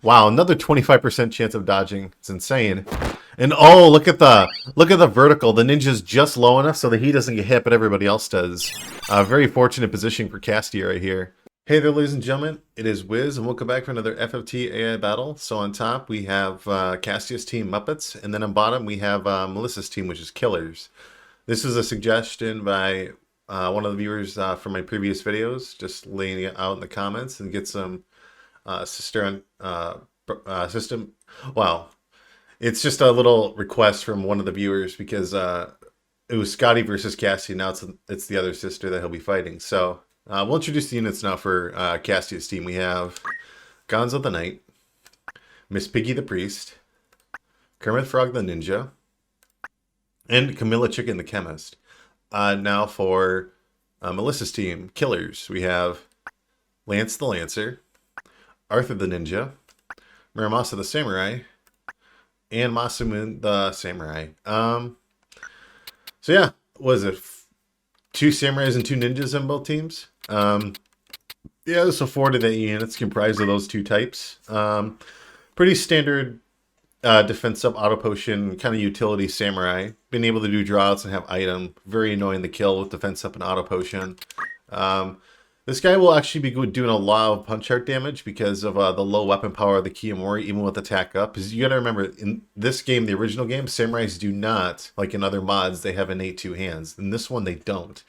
Wow, another 25% chance of dodging. It's insane. And oh, look at the vertical. The ninja's just low enough so that he doesn't get hit, but everybody else does. Very fortunate position for Casteia right here. Hey there, ladies and gentlemen. It is Wiz, and welcome back for another FFT AI battle. So on top, we have Casteia's team, Muppets, and then on bottom, we have Melissa's team, which is Killers. This is a suggestion by one of the viewers from my previous videos, just laying it out in the comments and get some system. Wow. It's just a little request from one of the viewers because it was Scotty versus Cassie. Now it's the other sister that he'll be fighting. So we'll introduce the units now for Casteia's team. We have Gonzo the Knight, MissPiggy the Priest, KermitTheFrog the Ninja, and Camilla Chicken the Chemist. Now for Melissa's team, Killers, we have Lance the Lancer, Arthur the Ninja, Muramasa the Samurai, and Masamune the Samurai. So yeah, what is it? 2 samurais and 2 ninjas in both teams. Yeah, so 4 to the units comprised of those 2 types. Pretty standard defense up auto potion, kind of utility samurai. Been able to do drawouts and have item. Very annoying to kill with defense up and auto potion. This guy will actually be doing a lot of punch art damage because of the low weapon power of the Kiyomori, even with attack up. Because you got to remember, in this game, the original game, samurais do not, like in other mods, they have innate 2 hands. In this one, they don't.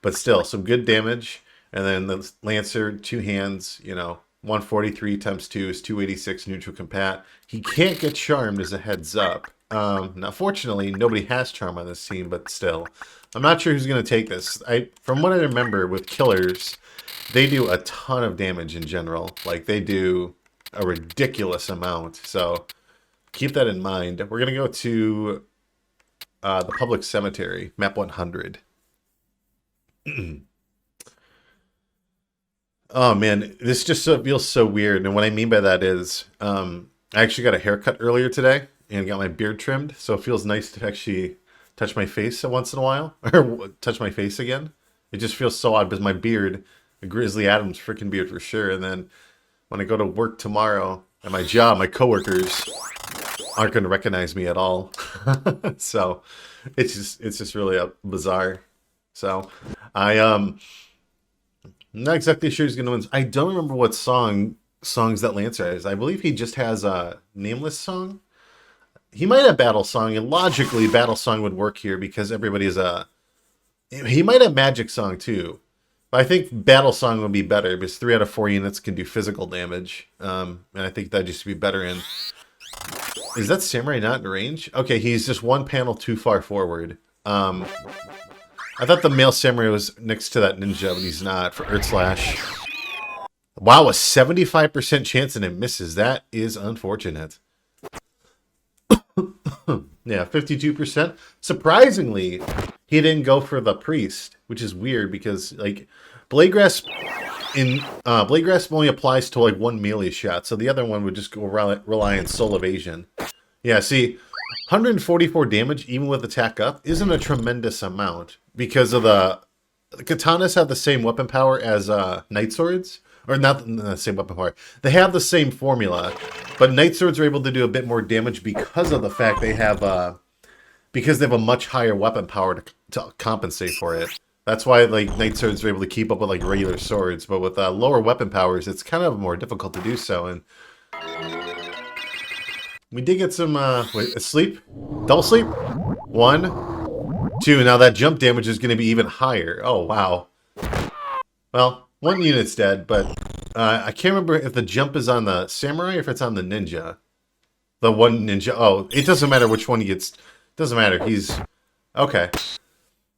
But still, some good damage. And then the Lancer, 2 hands, 143 times 2 is 286 neutral compat. He can't get charmed as a heads up. Now, fortunately, nobody has charm on this team, but still. I'm not sure who's going to take this. From what I remember with Killers, they do a ton of damage in general. Like, they do a ridiculous amount. So, keep that in mind. We're going to go to the Public Cemetery, map 100. Oh, man. This just feels so weird. And what I mean by that is, I actually got a haircut earlier today and got my beard trimmed. So, it feels nice to actually touch my face once in a while. Or touch my face again. It just feels so odd because my beard... Grizzly Adams freaking beard for sure. And then when I go to work tomorrow at my job, my coworkers aren't going to recognize me at all. So it's just really bizarre. So I'm not exactly sure who's going to win. I don't remember what songs that Lancer has. I believe he just has a Nameless song. He might have Battle Song, and logically Battle Song would work here because everybody's he might have Magic Song too. I think Battle Song would be better because 3 out of 4 units can do physical damage. And I think that'd just be better in... Is that Samurai not in range? Okay, he's just 1 panel too far forward. I thought the male Samurai was next to that ninja, but he's not for Earth Slash. Wow, a 75% chance and it misses. That is unfortunate. Yeah, 52%. Surprisingly, he didn't go for the priest, which is weird because like Blade Grasp only applies to like 1 melee shot, so the other one would just go rely on soul evasion. Yeah, see, 144 damage even with attack up isn't a tremendous amount because of the katanas have the same weapon power as Night Swords. Or not the same weapon power. They have the same formula, but Night Swords are able to do a bit more damage because of the fact they have a much higher weapon power to compensate for it. That's why like Night Swords are able to keep up with like regular swords, but with lower weapon powers, it's kind of more difficult to do so. And we did get some sleep, double sleep, 1, 2. Now that jump damage is going to be even higher. Oh wow. Well. 1 unit's dead, but I can't remember if the jump is on the samurai or if it's on the ninja. The 1 ninja. Oh, it doesn't matter which one he gets. Doesn't matter. He's... Okay.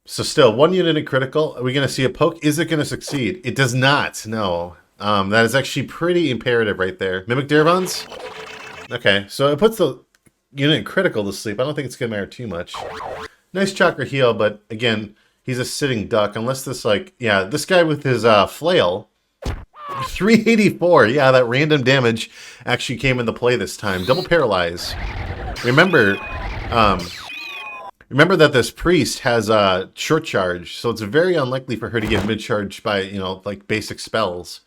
So still, 1 unit in critical. Are we going to see a poke? Is it going to succeed? It does not. No. That is actually pretty imperative right there. Mimic Darabons? Okay. So it puts the unit in critical to sleep. I don't think it's going to matter too much. Nice Chakra heal, but again... He's a sitting duck, unless this, like, yeah, this guy with his flail, 384, yeah, that random damage actually came into play this time. Double Paralyze. Remember that this priest has a short charge, so it's very unlikely for her to get mid-charged by, like, basic spells.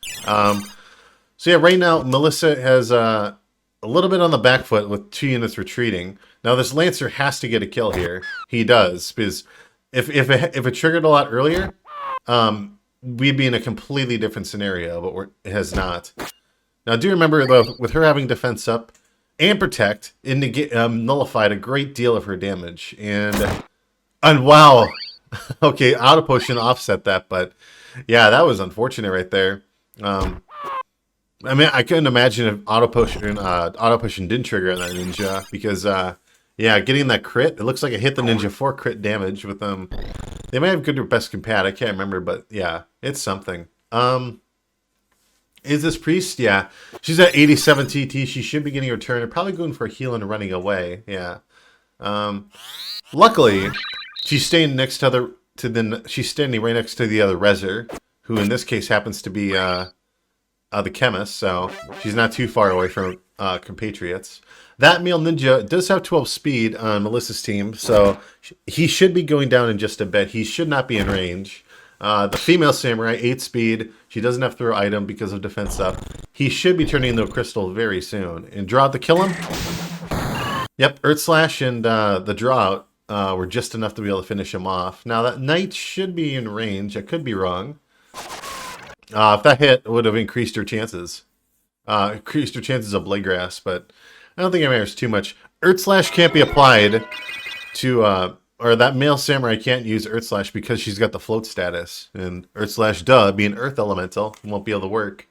So yeah, right now Melissa has a little bit on the back foot with 2 units retreating. Now this Lancer has to get a kill here. He does, because if it triggered a lot earlier, we'd be in a completely different scenario, but it has not. Now do remember though, with her having defense up and protect, it nullified a great deal of her damage. And wow, okay, auto potion offset that, but yeah, that was unfortunate right there. I mean, I couldn't imagine if auto potion didn't trigger on that ninja, because yeah, getting that crit, it looks like it hit the ninja for crit damage with them. They might have good or best compat, I can't remember, but yeah, it's something. Is this priest? Yeah, she's at 87 TT. She should be getting her turn and probably going for a heal and running away. Yeah. Luckily, she's staying next to she's standing right next to the other Rezer, who in this case happens to be the chemist, so she's not too far away from compatriots. That male ninja does have 12 speed on Melissa's team, so he should be going down in just a bit. He should not be in range. The female samurai, 8 speed. She doesn't have throw item because of defense up. He should be turning into a crystal very soon. And draw out to kill him? Yep, Earth Slash and the draw out were just enough to be able to finish him off. Now that knight should be in range. I could be wrong. If that hit, it would have increased her chances. Increased her chances of blade grasp, but I don't think it matters too much. Earth Slash can't be applied to... or that male samurai can't use Earth Slash because she's got the float status. And Earth Slash, being Earth Elemental, won't be able to work.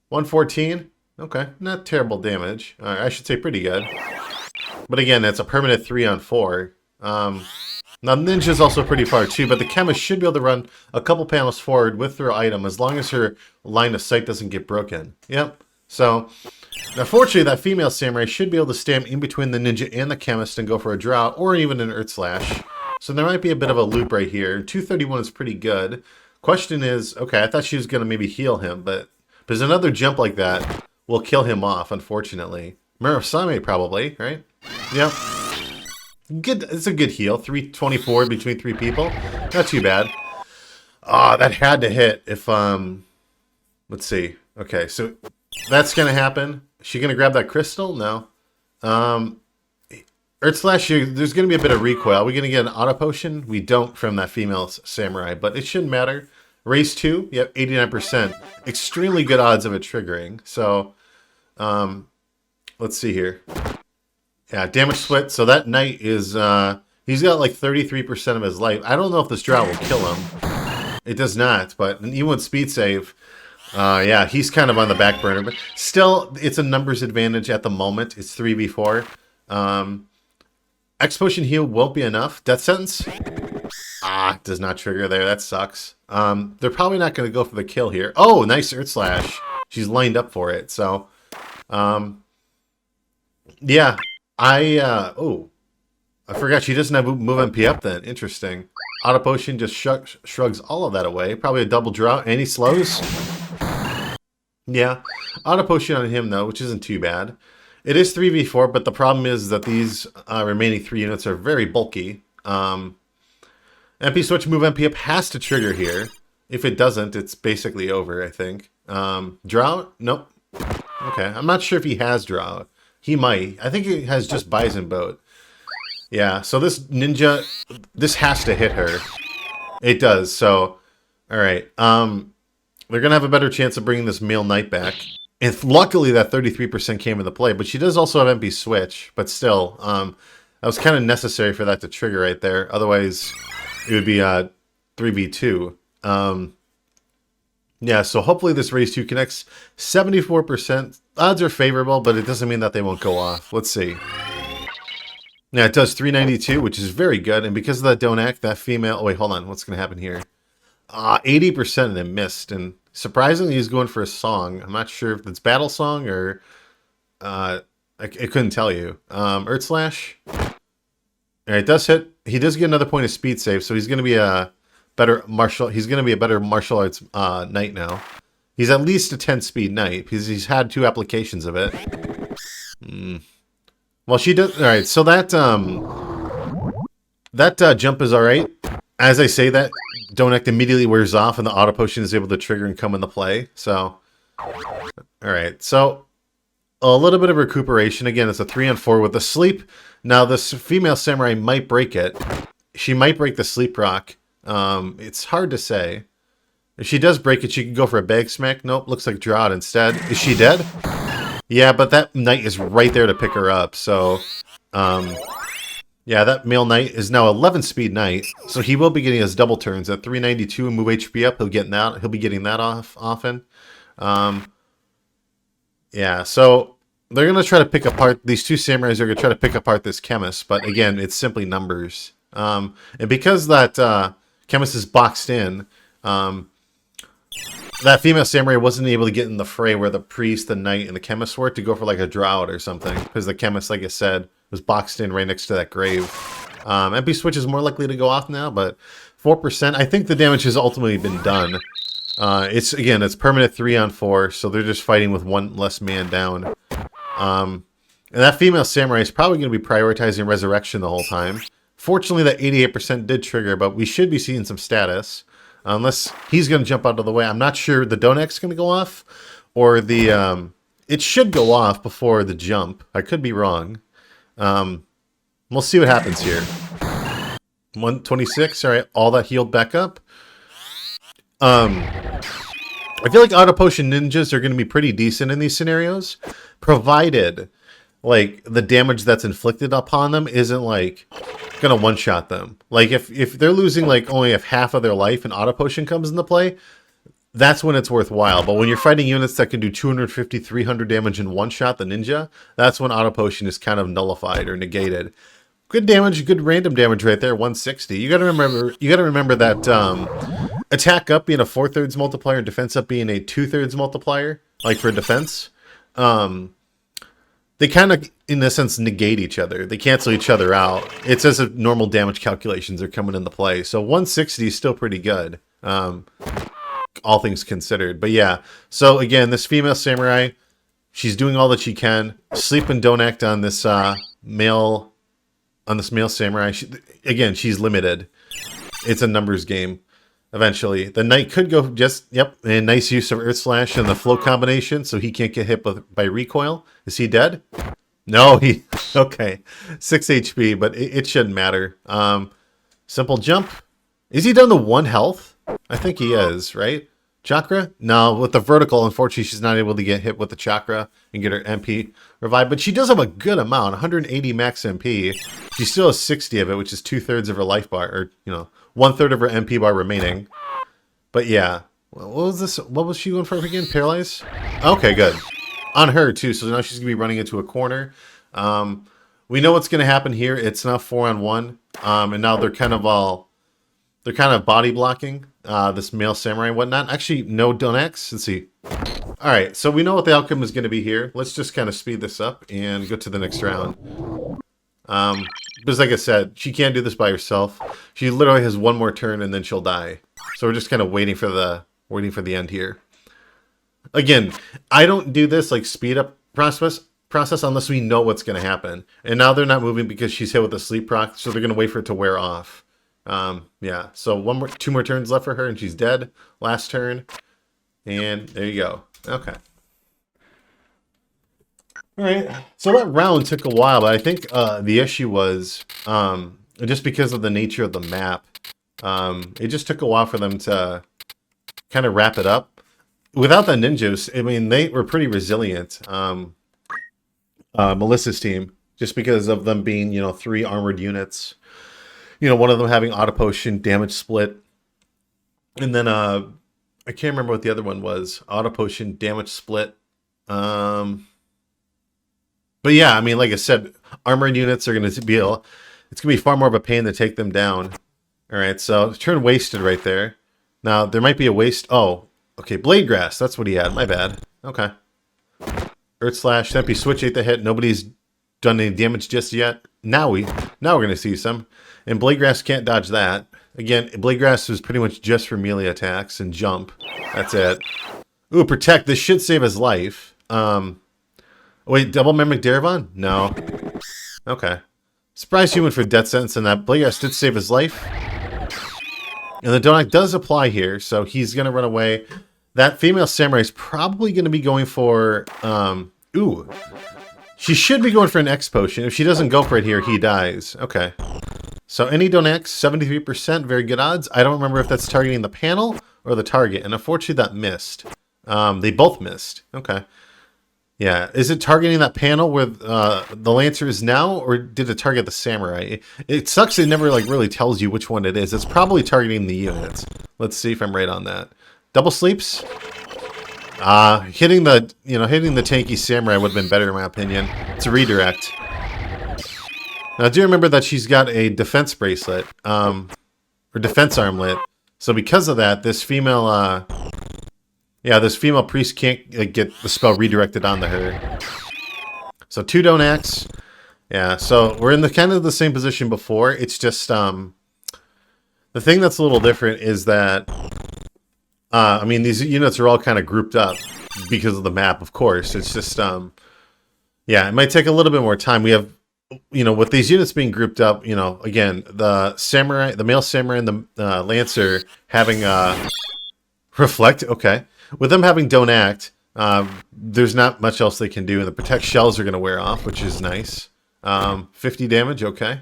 114? Okay, not terrible damage. I should say pretty good. But again, that's a permanent 3 on 4. Now Ninja's also pretty far too, but the chemist should be able to run a couple panels forward with her item as long as her line of sight doesn't get broken. Yep. So, now fortunately that female samurai should be able to stand in between the ninja and the chemist and go for a draw, or even an Earth Slash. So there might be a bit of a loop right here. 231 is pretty good. Question is, okay, I thought she was going to maybe heal him, but there's another jump like that will kill him off, unfortunately. Murasame probably, right? Yep. Good. It's a good heal. 324 between 3 people. Not too bad. Ah, that had to hit if, let's see. Okay, so that's going to happen. Is she going to grab that crystal? No. Earth Slash, there's going to be a bit of recoil. Are we going to get an auto potion? We don't from that female samurai, but it shouldn't matter. Race 2, yep, 89%. Extremely good odds of it triggering. So, let's see here. Yeah, damage split. So that knight is, he's got like 33% of his life. I don't know if this drought will kill him. It does not, but even with speed save, yeah, he's kind of on the back burner. But still, it's a numbers advantage at the moment. It's 3v4. X potion heal won't be enough. Death sentence? Does not trigger there. That sucks. They're probably not going to go for the kill here. Oh, nice Earth Slash. She's lined up for it. So, yeah. I forgot she doesn't have move MP up then. Interesting. Auto potion just shrugs all of that away. Probably a double draw. And he slows. Yeah. Auto potion on him, though, which isn't too bad. It is 3v4, but the problem is that these remaining 3 units are very bulky. MP switch move MP up has to trigger here. If it doesn't, it's basically over, I think. Draw? Nope. Okay. I'm not sure if he has draw. He might. I think he has just Bison Boat. Yeah, so this ninja, this has to hit her. It does, so, alright. They're going to have a better chance of bringing this male knight back. And luckily that 33% came into play, but she does also have MP switch, but still, that was kind of necessary for that to trigger right there. Otherwise, it would be 3v2. Yeah, so hopefully this race 2 connects. 74%. Odds are favorable, but it doesn't mean that they won't go off. Let's see. Yeah, it does 392, which is very good. And because of that don't act, that female... Oh, wait, hold on. What's going to happen here? 80% of them missed. And surprisingly, he's going for a song. I'm not sure if it's battle song or... I couldn't tell you. Earth Slash. All right, it does hit. He does get another point of speed save, so he's going to be a better martial... He's going to be a better martial arts knight now. He's at least a 10 speed knight because he's had 2 applications of it. Well, she does. All right, so that jump is all right. As I say that, don't act immediately wears off, and the auto potion is able to trigger and come into play. So, All right, so a little bit of recuperation. Again, it's a 3-on-4 with the sleep. Now, this female samurai might break it. She might break the sleep rock. It's hard to say. If she does break it, she can go for a bag smack. Nope, looks like draw it instead. Is she dead? Yeah, but that knight is right there to pick her up. So, yeah, that male knight is now 11 speed knight. So he will be getting his double turns at 392 and move HP up. He'll be getting that off often. Yeah, so they're going to try to pick apart, these two samurais are going to try to pick apart this chemist, but again, it's simply numbers. And because that chemist is boxed in, that female samurai wasn't able to get in the fray where the priest, the knight, and the chemist were to go for like a drought or something, because the chemist, like I said, was boxed in right next to that grave. MP switch is more likely to go off now, but 4%, I think the damage has ultimately been done. It's permanent 3-on-4, so they're just fighting with one less man down. And that female samurai is probably going to be prioritizing resurrection the whole time. Fortunately, that 88% did trigger, but we should be seeing some status. Unless he's going to jump out of the way. I'm not sure the Donek's going to go off, or the it should go off before the jump. I could be wrong. We'll see what happens here. 126. All right, all that healed back up. I feel like auto potion ninjas are going to be pretty decent in these scenarios, provided like the damage that's inflicted upon them isn't like gonna one-shot them. Like if they're losing like only half of their life and auto potion comes into play, that's when it's worthwhile. But when you're fighting units that can do 250, 300 damage in one shot, the ninja, that's when auto potion is kind of nullified or negated. Good damage, good random damage right there, 160. You gotta remember that attack up being a 4/3 multiplier and defense up being a 2/3 multiplier, like for defense. They kind of, in a sense, negate each other. They cancel each other out. It's as if normal damage calculations are coming into play. So 160 is still pretty good, all things considered. But yeah, so again, this female samurai, she's doing all that she can. Sleep and don't act on this male samurai. She's limited. It's a numbers game. Eventually, the knight could go and nice use of Earth Slash and the flow combination, so he can't get hit by recoil. Is he dead? No, okay. 6 HP, but it shouldn't matter. Simple jump. Is he down to 1 health? I think he is, right? Chakra? No, with the vertical, unfortunately, she's not able to get hit with the chakra and get her MP revived, but she does have a good amount, 180 max MP. She still has 60 of it, which is 2/3 of her life bar, or 1/3 of her MP bar remaining. But yeah, what was this? What was she going for again? Paralyze? Okay, good. On her too, so now she's gonna be running into a corner. We know what's gonna happen here. It's now 4-on-1, and now they're kind of body blocking this male samurai and whatnot. Actually, no Donex. Let's see. All right, so we know what the outcome is going to be here. Let's just kind of speed this up and go to the next round. Because like I said, she can't do this by herself. She literally has one more turn and then she'll die. So we're just kind of waiting for the end here. Again, I don't do this like speed up process unless we know what's going to happen. And now they're not moving because she's hit with a sleep proc, so they're going to wait for it to wear off. Yeah, so 2 more turns left for her and she's dead. Last turn. And there you go. Okay. All right. So that round took a while, but I think the issue was just because of the nature of the map. It just took a while for them to kind of wrap it up. Without the ninjas, I mean, they were pretty resilient. Melissa's team, just because of them being, 3 armored units. One of them having auto potion, damage split. And then I can't remember what the other one was. Auto potion, damage split. But yeah, I mean, like I said, armored units are going to be it's going to be far more of a pain to take them down. All right, so turn wasted right there. Now, there might be a waste. Oh, okay, Blade Grass. That's what he had. My bad. Okay. Earth Slash. Tempy Switch ate the hit. Nobody's done any damage just yet. Now we're going to see some. And Blade Grass can't dodge that. Again, Blade Grass is pretty much just for melee attacks and jump. That's it. Ooh, Protect. This should save his life. Wait, double Mimic Darevon? No. Okay. Surprise human for death sentence, and that Blade Grass did save his life. And the donut does apply here, so he's going to run away. That female samurai is probably going to be going for, ooh. She should be going for an X potion. If she doesn't go for it here, he dies. Okay. So any don't X, 73%, very good odds. I don't remember if that's targeting the panel or the target, and unfortunately that missed. They both missed. Okay. Yeah, is it targeting that panel where the Lancer is now, or did it target the Samurai? It sucks it never like really tells you which one it is. It's probably targeting the units. Let's see if I'm right on that. Double sleeps? Hitting the tanky Samurai would have been better in my opinion. It's a redirect. Now do remember that she's got a defense bracelet, or defense armlet. So because of that, this female this female priest can't get the spell redirected onto her. So 2 don't X. Yeah, so we're in the kind of the same position before. It's just the thing that's a little different is that I mean these units are all kind of grouped up because of the map, of course. It's just yeah, it might take a little bit more time. We have with these units being grouped up, again, the samurai, the male samurai and the lancer having reflect, okay. With them having don't act, there's not much else they can do, and the protect shells are going to wear off, which is nice. 50 damage, okay.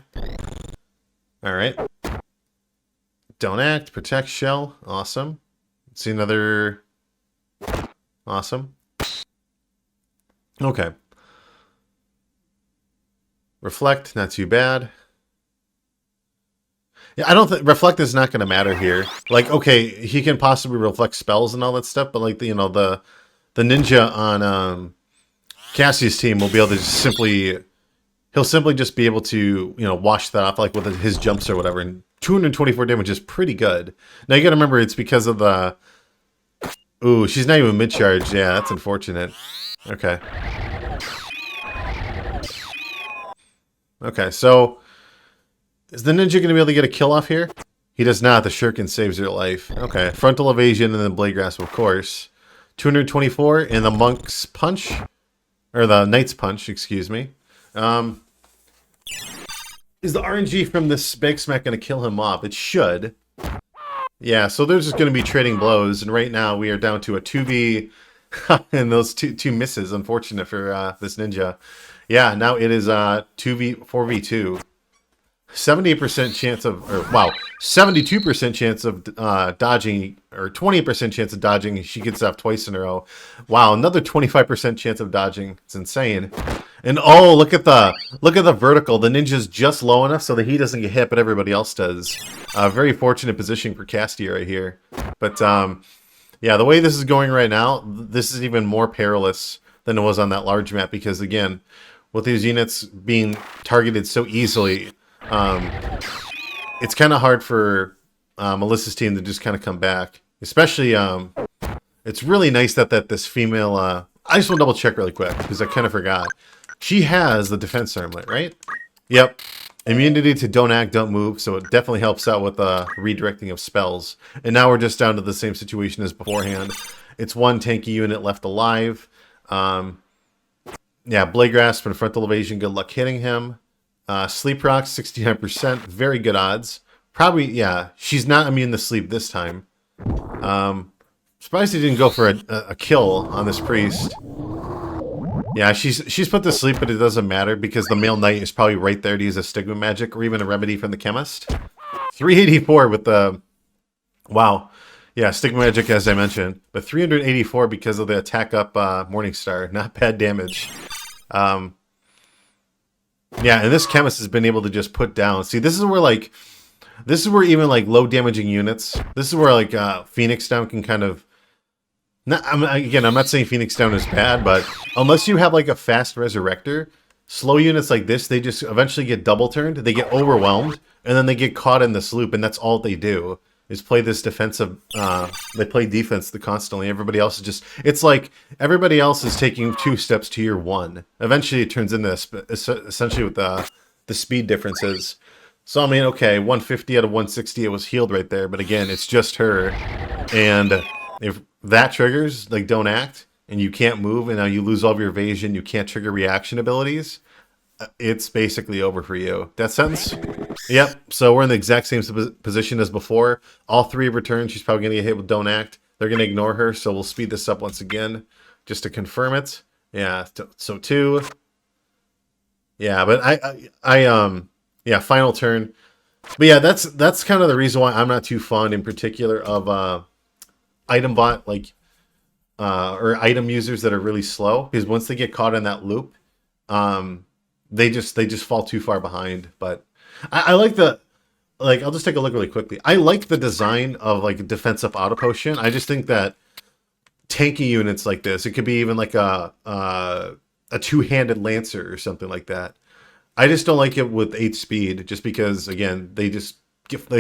Alright. Don't act, protect shell, awesome. Let's see another... Awesome. Okay. Reflect, not too bad. Yeah, I don't think reflect is not going to matter here. Like, okay, he can possibly reflect spells and all that stuff, but like the ninja on Cassie's team will be able to just he'll simply just be able to wash that off like with his jumps or whatever. And 224 damage is pretty good. Now you got to remember it's because of the. Ooh, she's not even mid charge. Yeah, that's unfortunate. Okay. Okay, so is the ninja going to be able to get a kill off here? He does not. The shuriken saves her life. Okay, frontal evasion and then blade grasp, of course. 224 and the monk's punch, or the knight's punch, excuse me. Is the RNG from this big smack going to kill him off? It should. Yeah, so they're just going to be trading blows, and right now we are down to a 2v, and those two misses. Unfortunate for this ninja. Yeah, now it is 4v2. 78% chance of, or wow, 72% chance of dodging, or 20% chance of dodging. She gets off twice in a row. Wow, another 25% chance of dodging. It's insane. And oh, look at the vertical. The ninja's just low enough so that he doesn't get hit, but everybody else does. Very fortunate position for Casteia right here. But yeah, the way this is going right now, this is even more perilous than it was on that large map because again, with these units being targeted so easily, it's kind of hard for Melissa's team to just kind of come back. Especially, it's really nice that this female... I just want to double check really quick, because I kind of forgot. She has the defense armlet, right? Yep. Immunity to don't act, don't move, so it definitely helps out with redirecting of spells. And now we're just down to the same situation as beforehand. It's one tanky unit left alive. Yeah, blade grasp and frontal evasion, good luck hitting him. Sleep rocks, 69%, very good odds. Probably, yeah, she's not immune to sleep this time. Surprised he didn't go for a kill on this priest. Yeah, she's put to sleep, but it doesn't matter because the male knight is probably right there to use a Stigma Magic or even a remedy from the chemist. 384 with the... Wow. Yeah, Stigma Magic as I mentioned. But 384 because of the attack up Morningstar. Not bad damage. Yeah, and this chemist has been able to just put down. See, this is where even like low damaging units. This is where like Phoenix Down can kind of. I'm not saying Phoenix Down is bad, but unless you have like a fast resurrector, slow units like this, they just eventually get double turned. They get overwhelmed, and then they get caught in this loop, and that's all they do. Is play this defensive, they play defense constantly. Everybody else is just, it's like everybody else is taking 2 steps to your 1. Eventually it turns into essentially with the speed differences. So I mean, okay, 150 out of 160, it was healed right there. But again, it's just her. And if that triggers, like don't act, and you can't move, and now you lose all of your evasion, you can't trigger reaction abilities, it's basically over for you. That sense? Yep. So we're in the exact same position as before. All 3 returns. She's probably going to get hit with don't act. they're going to ignore her. So we'll speed this up once again just to confirm it. Yeah, so 2. Yeah, but yeah, final turn. But yeah, that's kind of the reason why I'm not too fond in particular of item bot, like or item users that are really slow, because once they get caught in that loop, they just fall too far behind. But I like the, like, I'll just take a look really quickly. I like the design of like a defensive auto potion. I just think that tanky units like this, it could be even like a two-handed lancer or something like that. I just don't like it with 8 speed, just because again they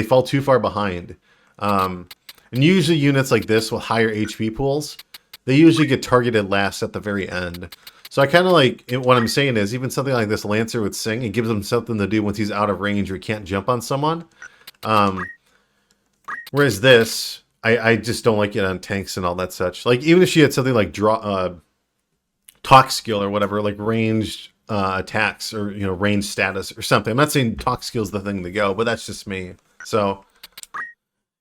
fall too far behind. And usually units like this with higher HP pools, they usually get targeted last at the very end. So I kind of like, what I'm saying is, even something like this Lancer with Sing, it gives him something to do once he's out of range or he can't jump on someone. Whereas this, I just don't like it on tanks and all that such. Like, even if she had something like talk skill or whatever, like ranged attacks or, you know, range status or something. I'm not saying talk skill is the thing to go, but that's just me. So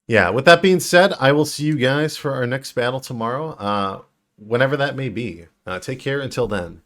yeah, with that being said, I will see you guys for our next battle tomorrow, whenever that may be. Take care until then.